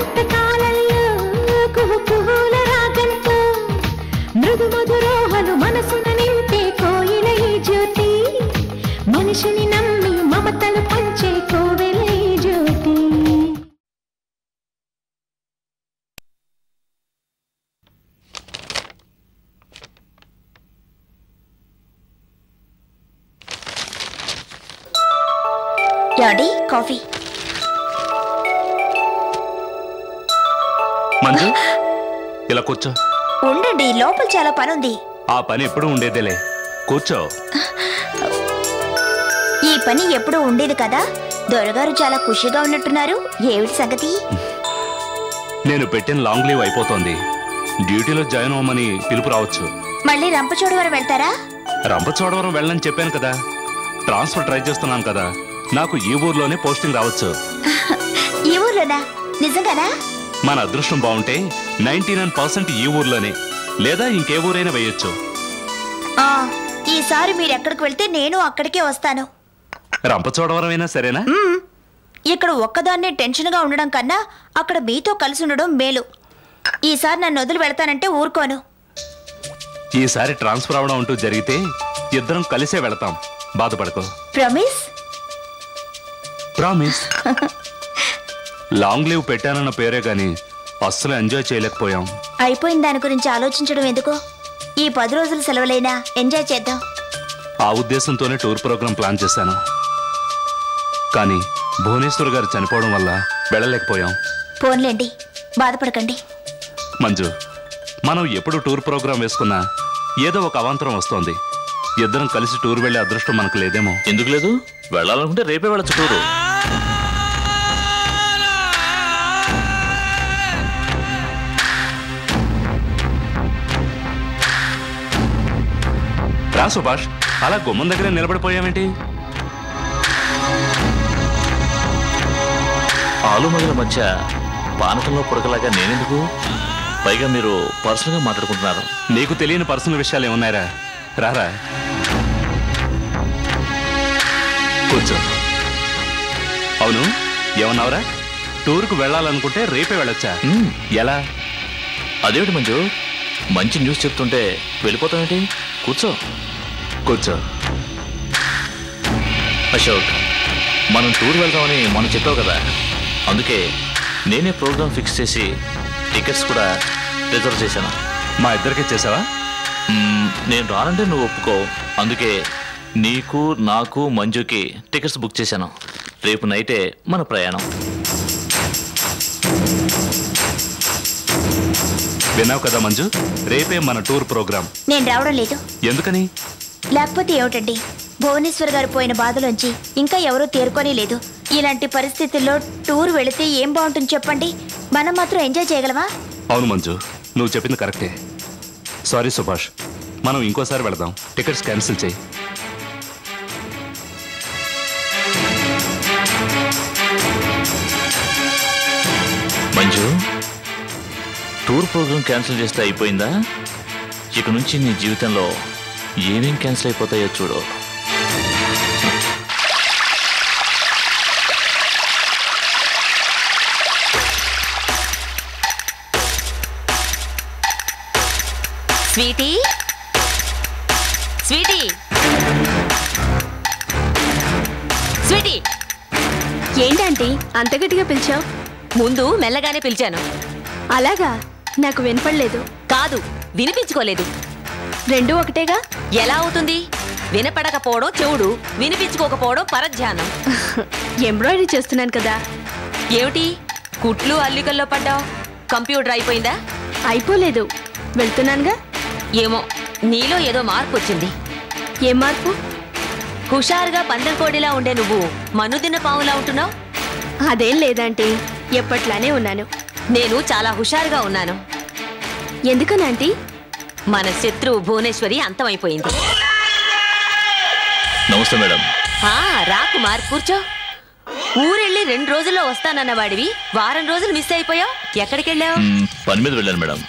వసంత కాలంలో కుహు కుహుల రాగంతో మృదు మధురోహలు మనసున నింపే కోయిల ఈ జ్యోతి మనిషిని నమ్మి మమతలు పంచే కోవెల ఈ జ్యోతి. యాడి కాఫీ. మంజు ఇలా కూర్చో. ఉండండి, లోపల చాలా పని ఉంది. ఆ పని ఎప్పుడు ఉండేదేలే, కూర్చో. ఈ పని ఎప్పుడు ఉండేది కదా. దొరగారు చాలా ఖుషిగా ఉన్నట్టున్నారు. ఏమిటి సంగతి? నేను పెట్టిన లాంగ్ లీవ్ అయిపోతోంది. డ్యూటీలో జాయిన్ అవ్వమని పిలుపు రావచ్చు. మళ్ళీ రంపచోడవరం వెళ్తారా? రంపచోడవరం వెళ్ళని చెప్పాను కదా. ట్రాన్స్ఫర్ ట్రై చేస్తున్నాను కదా. నాకు ఈ ఊర్లోనే పోస్టింగ్ రావచ్చు. ఈ ఊర్లోనా? నిజంగానా? మన అదృష్టం బాగుంటే 99% ఈ ఊర్లోనే, లేదా ఇంకే ఊరైనా వేయొచ్చు. ఈసారి మీరు ఎక్కడికి వెళ్తే నేను అక్కడికే వస్తాను. రంపచోడవరం అయినా సరేనా? ఇక్కడ ఒక్కదాన్నే టెన్షన్గా ఉండడం కన్నా అక్కడ మీతో కలిసి ఉండడం మేలు. ఈసారి నన్ను వదిలి వెళ్తానంటే ఊరుకోను. ఈసారి ట్రాన్స్ఫర్ అవడం అంటూ జరిగితే ఇద్దరం కలిసే వెళతాం. బాధపడకో. ప్రామిస్? ప్రామిస్. లాంగ్ లీవ్ పెట్టానన్న పేరే గాని అస్సలు ఎంజాయ్ చేయలేకపోయాం. అయిపోయిన దాని గురించి ఆలోచించడం ఎందుకు? ఈ 10 రోజుల సెలవులైనా ఎంజాయ్ చేద్దాం. ఆ ఉద్దేశంతోనే టూర్ ప్రోగ్రాం ప్లాన్ చేశాను. కానీ భువనేశ్వర్ గారు చనిపోవడం వల్ల వెళ్ళలేకపోయాం. పోన్లేండి, బాధపడకండి. మంజు, మనం ఎప్పుడు టూర్ ప్రోగ్రాం వేసుకున్నా ఏదో ఒక అవాంతరం వస్తోంది. ఇద్దరం కలిసి టూర్ వెళ్లే అదృష్టం మనకు లేదేమో. ఎందుకు లేదు? వెళ్ళాలనుకుంటే రేపే వెళ్ళచ్చు టూరు. రా సుభాష్, అలా గుమ్మం దగ్గర నిలబడిపోయావేంటి? ఆలుమగల మధ్య పానకంలో పుడకలాగా నేనెందుకు? పైగా మీరు పర్సనల్ గా మాట్లాడుకుంటున్నారు. నీకు తెలియని పర్సనల్ విషయాలు ఏమున్నాయరా? రారా కూర్చో. అవును, ఏమన్నావురా? టూర్కు వెళ్ళాలనుకుంటే రేపే వెళ్ళొచ్చా? ఎలా? అదేమిటి మంజు, మంచి న్యూస్ చెప్తుంటే వెళ్ళిపోతామేంటి? కూర్చో. కూర్చో. అశోక్, మనం టూర్ వెళ్దామని మనం చెప్పావు కదా, అందుకే నేనే ప్రోగ్రామ్ ఫిక్స్ చేసి టికెట్స్ కూడా రిజర్వ్ చేశాను. మా ఇద్దరికే చేసావా? నేను రానంటే నువ్వు ఒప్పుకో. అందుకే నీకు, నాకు, మంజుకి టికెట్స్ బుక్ చేశాను. రేపు నైటే మన ప్రయాణం. విన్నావు కదా మంజు, రేపే మన టూర్ ప్రోగ్రాం. నేను రావడం లేదు. ఎందుకని? లేకపోతే ఏమిటండి, భువనేశ్వర్ గారు పోయిన బాధలోంచి ఇంకా ఎవరూ తేరుకొని లేదు. ఇలాంటి పరిస్థితుల్లో టూర్ వెళితే ఏం బాగుంటుంది చెప్పండి? మనం మాత్రం ఎంజాయ్ చేయగలమా? అవును మంజు, నువ్వు చెప్పింది కరెక్టే. సారీ సుభాష్, మనం ఇంకోసారి వెళదాం. టికెట్స్ క్యాన్సిల్ చేయి. మంజు, టూర్ ప్రోగ్రామ్ క్యాన్సిల్ చేస్తే అయిపోయిందా? ఇక నుంచి నీ జీవితంలో ఏమేం క్యాన్సిల్ అయిపోతాయో చూడు. Sweety, Sweety, Sweety. ఏంటంటీ అంత గట్టిగా పిలిచావు? ముందు మెల్లగానే పిలిచాను. అలాగా? నాకు వినపడలేదు. కాదు, వినిపించుకోలేదు. రెండూ ఒకటేగా? ఎలా అవుతుంది? వినపడకపోవడం చెవుడు, వినిపించుకోకపోవడం పరధ్యానం. ఎంబ్రాయిడరీ చేస్తున్నాను కదా. ఏమిటి కుట్లు అల్లికల్లో పడ్డావు? కంప్యూటర్ అయిపోయిందా? అయిపోలేదు, వెళ్తున్నానుగా. ఏమో, నీలో ఏదో మార్పు వచ్చింది. ఏం మార్పు? హుషారుగా పందెం కోడిలా ఉండే నువ్వు మనుదిన్న పావులా ఉంటున్నావు. అదేం లేదంటీ, ఎప్పట్లానే ఉన్నాను. నేను చాలా హుషారుగా ఉన్నాను. ఎందుకనంటీ? మన శత్రువు భువనేశ్వరి అంతమైపోయింది. నమస్తే మేడం. రా కుమార్, కూర్చో. ఊరెళ్ళి 2 రోజుల్లో వస్తానన్న వాడివి వారం రోజులు మిస్ అయిపోయావు. ఎక్కడికి వెళ్ళావు? పని మీద వెళ్ళాను మేడం.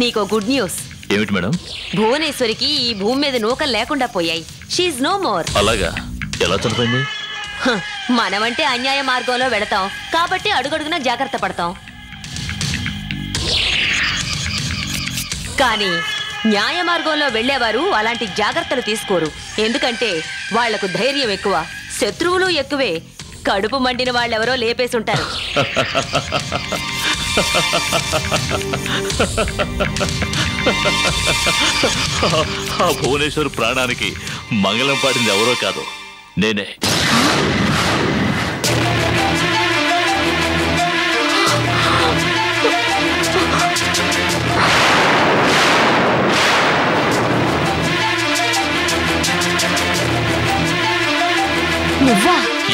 నీకో గుడ్ న్యూస్. ఏమిటి మేడం? భువనేశ్వరికి ఈ భూమి మీద నూకలు లేకుండా పోయాయి. She no more. అలాగా? ఎలా చనిపోయింది? మనమంటే అన్యాయ మార్గంలో వెళతాం కాబట్టి అడుగడుగునా జాగ్రత్త పడతాం. కానీ న్యాయ మార్గంలో వెళ్లేవారు అలాంటి జాగ్రత్తలు తీసుకోరు. ఎందుకంటే వాళ్లకు ధైర్యం ఎక్కువ, శత్రువులు ఎక్కువే. కడుపు మండిన వాళ్ళెవరో లేపేసుంటారు. ఆ భువనేశ్వర్ ప్రాణానికి మంగళం పాడింది ఎవరో కాదు, నేనే.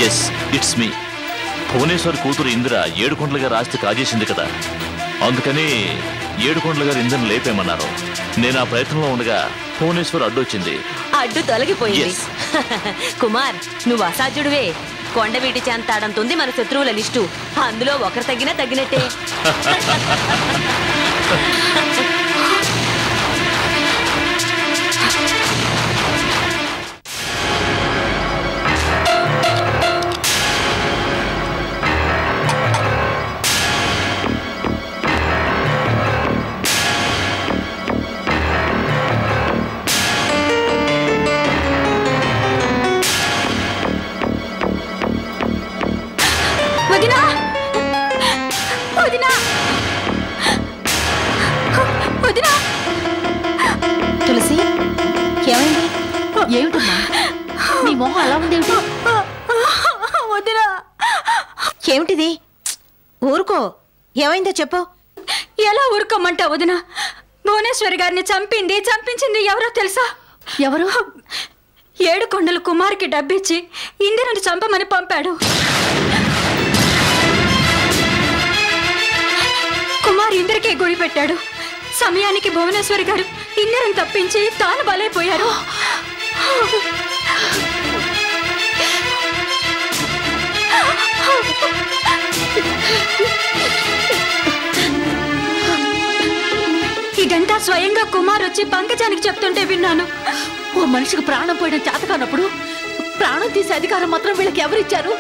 Yes, it's me. భువనేశ్వర్ కూతురు ఇందిర ఏడుకొండల గారు ఆస్తి కాజేసింది కదా, అందుకని ఏడుకొండల గారు ఇందిరను లేపేమన్నారు. నేను ఆ ప్రయత్నంలో ఉండగా భువనేశ్వర్ అడ్డొచ్చింది. అడ్డు తొలగిపోయింది. కుమార్, నువ్వు అసాధ్యుడివే. కొండవీటి చెంతాడంతుంది మన శత్రువుల లిస్టు. అందులో ఒకరు తగ్గినా తగ్గినట్టే. తులసి, ఏమైంది? ఏమిటమ్మా నీ మొహం అలా ఉందేమిటి? వదినా, ఏమిటిది? ఊరుకో, ఏమైందో చెప్పు. ఎలా ఊరుకోమంటా వదినా? భువనేశ్వరి గారిని చంపించింది ఎవరో తెలుసా? ఎవరు? ఏడుకొండల కుమార్కి డబ్బిచ్చి ఇందిరని చంపమని పంపాడు. కుమార్ ఇందిరకే గుడి పెట్టాడు. సమయానికి భువనేశ్వరి గారు ఇందిరని తప్పించి తాను బలైపోయారు. ఇదంతా స్వయంగా కుమార్ వచ్చి పంకజానికి చెప్తుంటే విన్నాను. ఓ మనిషికి ప్రాణం పోయిన చేత కానప్పుడు ప్రాణం తీసే అధికారం మాత్రం వీళ్ళకి ఎవరిచ్చారు?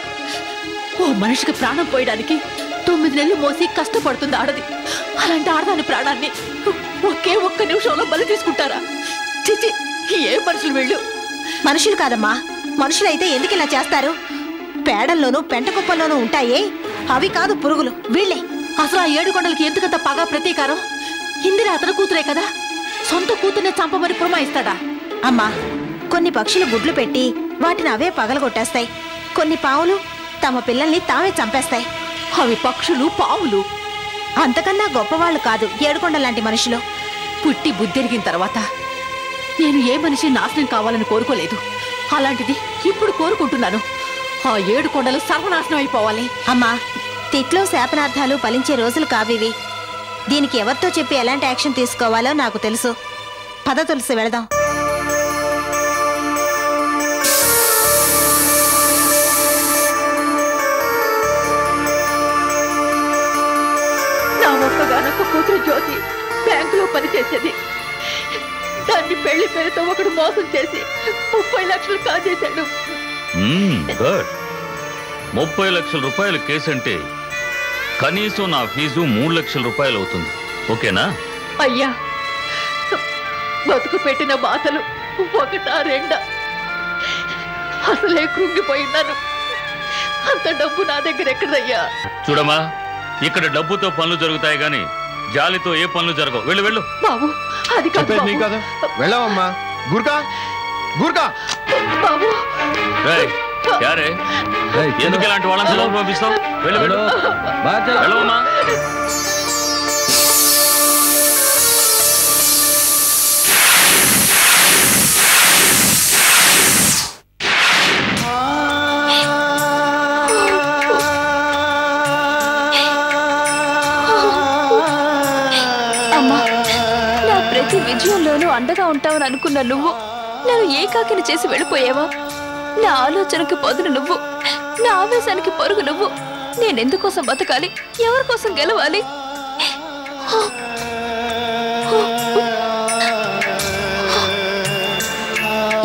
ఓ మనిషికి ప్రాణం పోయడానికి 9 నెలలు మోసి కష్టపడుతుంది ఆడది. అలాంటి ఆడదాని ప్రాణాన్ని ఒక్క నిమిషంలో బలి తీసుకుంటారా? చిచి, ఏ మనుషులు వీళ్ళు? మనుషులు కాదమ్మా, మనుషులైతే ఎందుకు ఇలా చేస్తారు? పేడల్లోనూ పెంట కుప్పల్లోనూ ఉంటాయే, అవి కాదు పురుగులు, వీళ్ళే. అసలు ఆ ఏడుకొండలకి ఎందుకంత పగా ప్రతీకారం? ఇందిర అతని కూతురే కదా, సొంత కూతుర్నే చంపమని పురమాయిస్తాడా? అమ్మా, కొన్ని పక్షులు గుడ్లు పెట్టి వాటిని అవే పగలగొట్టేస్తాయి. కొన్ని పావులు తమ పిల్లల్ని తామే చంపేస్తాయి. అవి పక్షులు, పావులు. అంతకన్నా గొప్పవాళ్ళు కాదు ఏడుకొండ లాంటి మనుషులు. పుట్టి బుద్ధెరిగిన తర్వాత నేను ఏ మనిషి నాశనం కావాలని కోరుకోలేదు. అలాంటిది ఇప్పుడు కోరుకుంటున్నాను. ఆ ఏడుకొండలు సర్వనాశనం అయిపోవాలి. అమ్మా, తిట్లో శాపనార్థాలు ఫలించే రోజులు కావివి. దీనికి ఎవరితో చెప్పి ఎలాంటి యాక్షన్ తీసుకోవాలో నాకు తెలుసు. పద తులసి, వెళదాం. నా ఒక్కగానొక్క కూతురు జ్యోతి బ్యాంకులో పనిచేసేది. దాన్ని పెళ్లి పేరుతో ఒకడు మోసం చేసి 30 లక్షలు కాజేశాడు. గుడ్. 30 లక్షల రూపాయల కేసు అంటే కనీసం నా ఫీజు 3 లక్షల రూపాయలు అవుతుంది. ఓకేనా? అయ్యా, బతుకు పెట్టిన బాధలు ఒకటా రెండా? అసలే కృంగిపోయినాను. అంత డబ్బు నా దగ్గర ఎక్కడయ్యా? చూడమ్మా, ఇక్కడ డబ్బుతో పనులు జరుగుతాయి గాని జాలితో ఏ పనులు జరగవు. వెళ్ళు వెళ్ళు. బాబు, అది కాదు కాదు. వెళ్ళావమ్మా. గుర్కా గుర్కా బాబు. యారే, ఎందుకు ఇలాంటి వాళ్ళని లోపలికి పంపిస్తావు? వెళ్ళు వెళ్ళు. వెళ్ళవమ్మా. ప్రతి విజయంలోనూ అండగా ఉంటావని అనుకున్న నువ్వు నన్ను ఏకాకిని చేసి వెళ్ళిపోయావా? నా ఆలోచనకి పదును నువ్వు, నా ఆవేశానికి పరుగు నువ్వు. నేనెందుకోసం బతకాలి? ఎవరి కోసం గెలవాలి?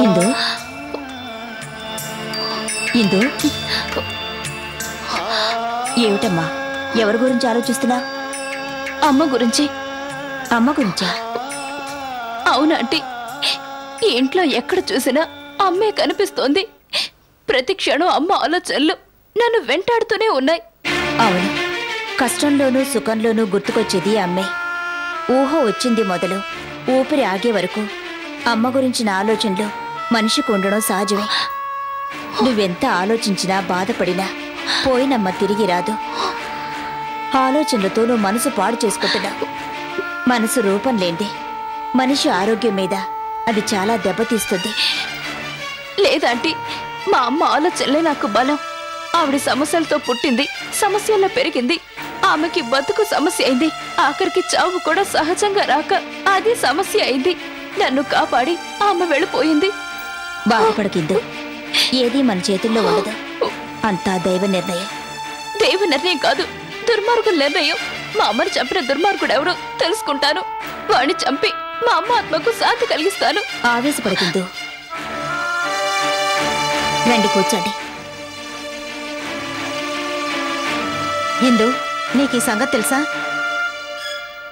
ఇందు, ఇందు, ఏమిటమ్మా, ఎవరి గురించి ఆలోచిస్తున్నా? అమ్మ గురించి. అమ్మ గురించా? అవునంటీ, ఈ ఇంట్లో ఎక్కడ చూసినా అమ్మే కనిపిస్తోంది. ప్రతి క్షణం అమ్మ ఆలోచనలు నన్ను వెంటాడుతూనే ఉన్నాయి. అవును, కష్టంలోనూ సుఖంలోనూ గుర్తుకొచ్చేది అమ్మే. ఊహ వచ్చింది మొదలు ఊపిరి ఆగే వరకు అమ్మ గురించిన ఆలోచనలు మనిషికి ఉండడం సహజమే. నువ్వెంత ఆలోచించినా బాధపడినా పోయినమ్మ తిరిగి రాదు. ఆలోచనలతో నువ్వు మనసు పాడు చేసుకుంటున్నావు. మనసు రూపం లేంది. మనిషి ఆరోగ్యం మీద అది చాలా దెబ్బతీస్తుంది. లేదంటీ, మా అమ్మ ఆలోచనలే నాకు బలం. ఆవిడ సమస్యలతో పుట్టింది, సమస్యల్లో పెరిగింది. ఆమెకి బతుకు సమస్య అయింది. ఆఖరికి చావు కూడా సహజంగా రాక అది సమస్య అయింది. నన్ను కాపాడి ఆమె వెళ్ళిపోయింది. బాధపడకిందు, ఏదీ మన చేతుల్లో ఉండదు. అంతా దైవ నిర్ణయం. దైవ నిర్ణయం కాదు, దుర్మార్గుల నిర్ణయం. మా అమ్మని చంపిన దుర్మార్గుడు ఎవరో తెలుసుకుంటాను. వాడిని చంపి మా అమ్మ ఆత్మకు శాంతి కలిగిస్తాను. ఆవేశపడకిందు, రండి కూర్చోండి. ఇందు, నీకు ఈ సంగతి తెలుసా?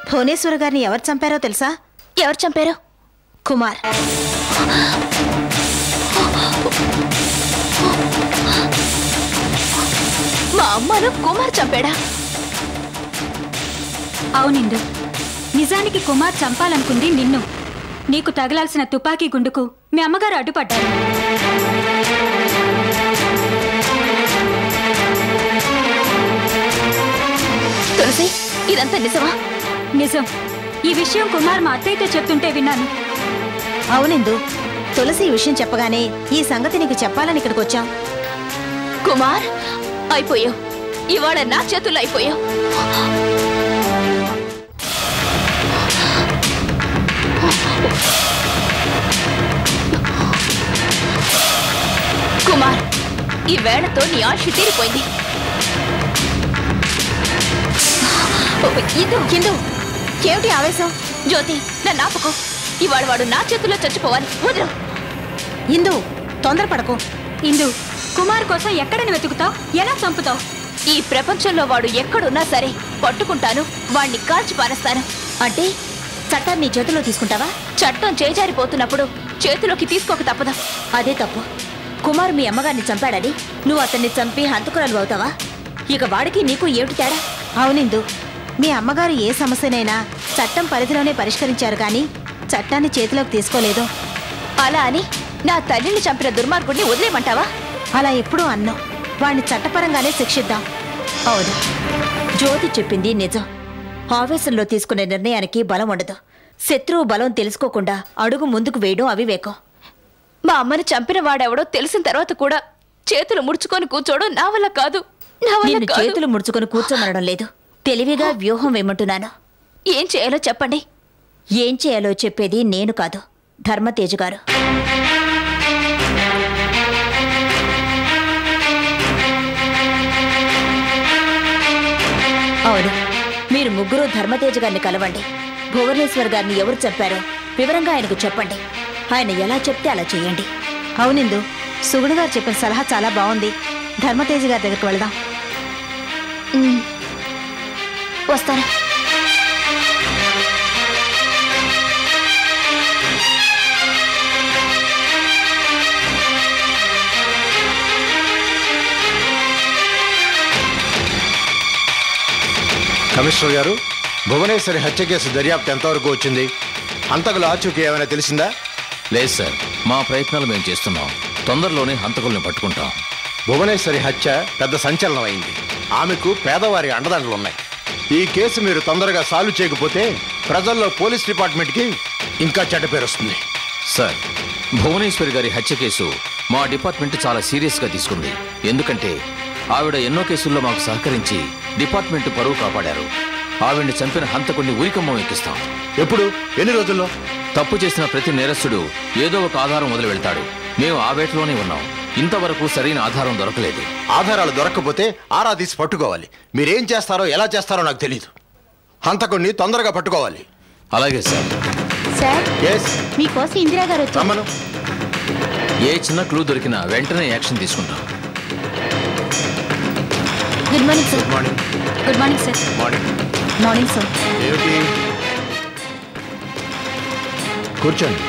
భువనేశ్వర గారిని ఎవరు చంపారో తెలుసా? ఎవరు చంపారో? కుమార్. మా అమ్మను కుమార్ చంపాడా? అవునిందు, నిజానికి కుమార్ చంపాలనుకుంది నిన్ను. నీకు తగలాల్సిన తుపాకీ గుండుకు మీ అమ్మగారు అడ్డుపడ్డారు. తులసి, ఇదంతా నిజమా? నిజం. ఈ విషయం కుమార్ మా అత్తయ్యతో చెప్తుంటే విన్నాను. అవునిందు, తులసి ఈ విషయం చెప్పగానే ఈ సంగతి నీకు చెప్పాలని ఇక్కడికి వచ్చాం. కుమార్, అయిపోయావు. ఇవాళ నా చేతుల్లో అయిపోయావు. కుమార్, ఈ వేళతో నీ ఆశ తీరిపోయింది. హిందూ, ఏమిటి ఆవేశం? జ్యోతి, నన్ను ఆపుకో. ఇవాళ వాడు నా చేతుల్లో చచ్చిపోవాలి. వదరు. ఇందు, తొందరపడకు. ఇందు, కుమార్ కోసం ఎక్కడని వెతుకుతావు? ఎలా చంపుతావు? ఈ ప్రపంచంలో వాడు ఎక్కడున్నా సరే పట్టుకుంటాను, వాణ్ణి కాల్చి పారేస్తాను. అంటే చట్టాన్ని నీ చేతిలో తీసుకుంటావా? చట్టం చేజారిపోతున్నప్పుడు చేతిలోకి తీసుకోక తప్పదా? అదే తప్పు. కుమార్ మీ అమ్మగారిని చంపాడని నువ్వు అతన్ని చంపి హంతకురాలు అవుతావా? ఇక వాడికి నీకు ఏమిటి తేడా? అవునిందు, మీ అమ్మగారు ఏ సమస్యనైనా చట్టం పరిధిలోనే పరిష్కరించారు కానీ చట్టాన్ని చేతిలోకి తీసుకోలేదు. అలా అని నా తల్లిని చంపిన దుర్మార్గుడిని వదిలేయమంటావా? అలా ఎప్పుడూ అన్నాం. వాణ్ణి చట్టపరంగానే శిక్షిద్దాం. అవును, జ్యోతి చెప్పింది నిజం. ఆవేశంలో తీసుకునే నిర్ణయానికి బలం ఉండదు. శత్రువు బలం తెలుసుకోకుండా అడుగు ముందుకు వేయడం అవివేకం. మా అమ్మని చంపిన వాడెవడో తెలిసిన తర్వాత కూడా చేతులు ముడుచుకొని కూర్చోవడం నా వల్ల కాదు. నిన్ను చేతులు ముడుచుకొని కూర్చోమనడం లేదు, తెలివిగా వ్యూహం వేయమంటున్నాను. ఏం చేయాలో చెప్పండి. ఏం చేయాలో చెప్పేది నేను కాదు, ధర్మతేజ గారు. అవును, మీరు ముగ్గురు ధర్మతేజ గారిని కలవండి. భువనేశ్వర్ గారిని ఎవరు చెప్పారో వివరంగా ఆయనకు చెప్పండి. ఆయన ఎలా చెప్తే అలా చేయండి. అవునిందు, సుగుడు గారు చెప్పిన సలహా చాలా బాగుంది. ధర్మతేజ గారి దగ్గరికి వెళదాం. వస్తాను. కమిషనర్ గారు, భువనేశ్వరి హత్య కేసు దర్యాప్తు ఎంతవరకు వచ్చింది? హంతకుల ఆచూకీ ఏమైనా తెలిసిందా? లేదు సార్, మా ప్రయత్నాలు మేము చేస్తున్నాం. తొందరలోనే హంతకుల్ని పట్టుకుంటాం. భువనేశ్వరి హత్య పెద్ద సంచలనం అయింది. ఆమెకు పేదవారి అండదండలున్నాయి. ఈ కేసు మీరు తొందరగా సాల్వ్ చేయకపోతే ప్రజల్లో పోలీస్ డిపార్ట్మెంట్కి ఇంకా చెడ్డ పేరు వస్తుంది. సార్, భువనేశ్వరి గారి హత్య కేసు మా డిపార్ట్మెంట్ చాలా సీరియస్గా తీసుకుంది. ఎందుకంటే ఆవిడ ఎన్నో కేసుల్లో మాకు సహకరించి డిపార్ట్మెంట్ పరువు కాపాడారు. ఆవిడ్ని చంపిన హంతకుడిని ఉరికమ్మం ఎక్కిస్తాం. ఎప్పుడు? ఎన్ని రోజుల్లో? తప్పు చేసిన ప్రతి నేరస్తుడు ఏదో ఒక ఆధారం మొదలు వెళ్తాడు. మేము ఆ వేటలోనే ఉన్నాం. ఇంతవరకు సరైన ఆధారం దొరకలేదు. ఆధారాలు దొరకకపోతే ఆరా తీసి పట్టుకోవాలి. మీరేం చేస్తారో ఎలా చేస్తారో నాకు తెలీదు. హంతకుడిని తొందరగా పట్టుకోవాలి. అలాగే సార్. సార్, ఎస్, మీకోసం ఇందిరా గారు వచ్చారు. రమ్మను. ఏ చిన్న క్లూ దొరికినా వెంటనే యాక్షన్ తీసుకుంటాం. Good morning sir. Good morning. Good morning sir. Morning. Morning sir. ఏమిటి? కూర్చోండి.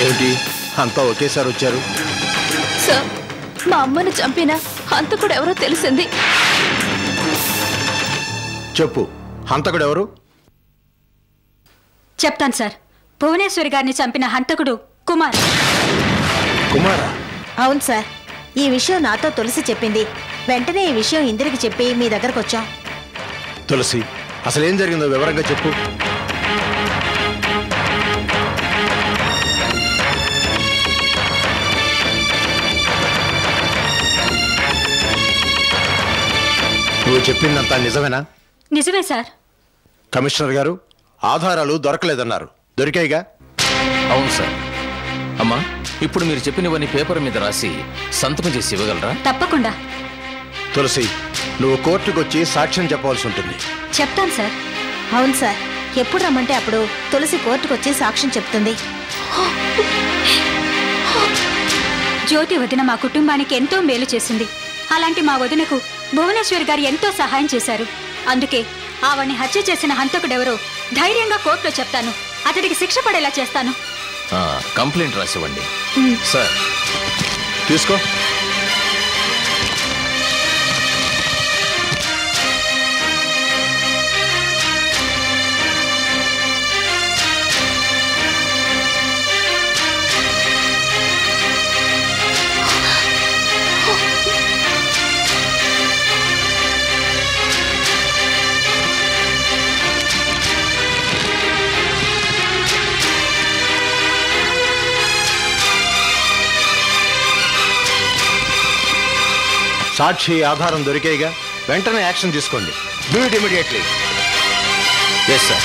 ఏమిటి అంతా ఒకేసారి వచ్చారు? సార్, మా అమ్మను చంపిన హంతకుడు ఎవరో తెలిసింది. చెప్పు, హంతకుడు ఎవరు? చెప్తాను సార్. భువనేశ్వరి గారిని చంపిన హంతకుడు కుమార్. కుమారా? అవును సార్, ఈ విషయం నాతో తులసి చెప్పింది. వెంటనే ఈ విషయం ఇందిరికి చెప్పి మీ దగ్గరకు వచ్చాం. తులసి, అసలేం జరిగిందో వివరంగా చెప్పు. నువ్వు చెప్పిందంతా నిజమేనా? నిజమే సార్. కమిషనర్ గారు, ఆధారాలు దొరకలేదన్నారు, దొరికాయిగా? అవును సార్. అమ్మా, ఇప్పుడు మీరు చెప్పినవన్నీ పేపర్ మీద రాసి సంతకం చేసి ఇవ్వగలరా? తప్పకుండా. తులసి, నువ్వు కోర్టుకు వచ్చి సాక్ష్యం చెప్పవలసి ఉంటుంది. చెప్తాను సార్. అవును సార్, ఎప్పుడు రమ్మంటే అప్పుడు తులసి కోర్టుకొచ్చి సాక్ష్యం చెప్తుంది. జ్యోతి వదిన మా కుటుంబానికి ఎంతో మేలు చేసింది. అలాంటి మా వదినకు భువనేశ్వరి గారు ఎంతో సహాయం చేశారు. అందుకే ఆవిడ్ని హత్య చేసిన హంతకుడెవరో ధైర్యంగా కోర్టులో చెప్తాను. అతడికి శిక్ష పడేలా చేస్తాను. కంప్లైంట్ రాసివ్వండి. సార్, తీసుకో. సాక్షి ఆధారం దొరికేగా, వెంటనే యాక్షన్ తీసుకోండి. Do it immediately. Yes sir.